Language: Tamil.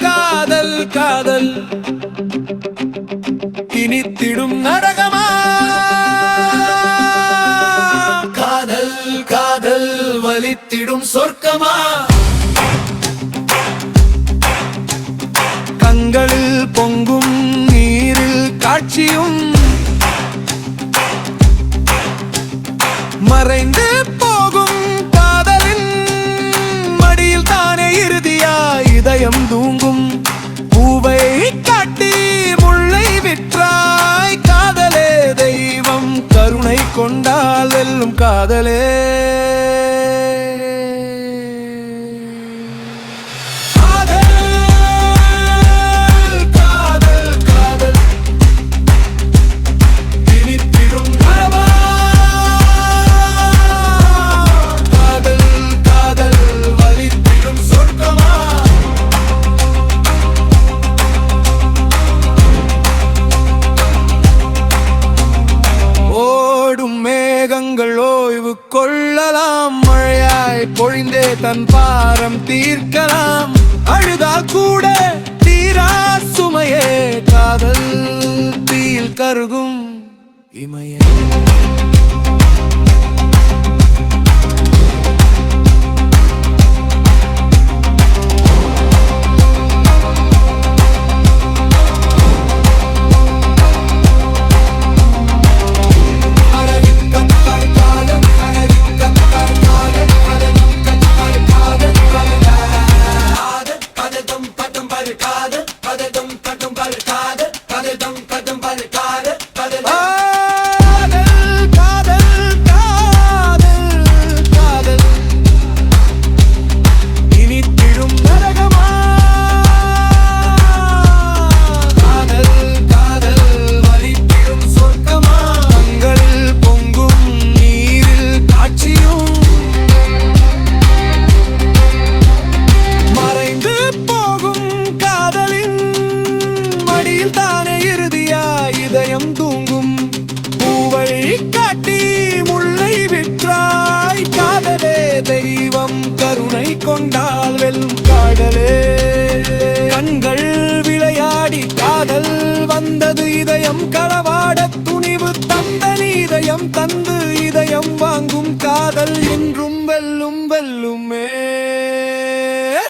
காதல் காதல் இனித்திடும் நரகமா? காதல் காதல் வலித்திடும் சொர்க்கமா? கண்களில் பொங்கும் நீரில் காட்சியும் மறைந்து போகும் காதலின் மடியில் தானே இறுதியா இதயம் தூங்கும். பூவை காட்டி முல்லை விற்றாய் காதலே தெய்வம் கருணை கொண்டால் வெல்லும் காதலே. ஓய்வு கொள்ளலாம், மழையாய் பொழிந்தே தன் பாரம் தீர்க்கலாம். அழுதால் கூட தீரா சுமையே காதல் தீயில் கருகும் இமையே. இதயம் தூங்கும். பூவை காட்டி முல்லை விற்றாய் காதலே தெய்வம் கருணை கொண்டால் வெல்லும் காதலே. கண்கள் விளையாடி காதல் வந்தது, இதயம் களவாட துணிவு தந்தனி இதயம் தந்து இதயம் வாங்கும் காதல் என்றும் வெல்லும் வெல்லுமே.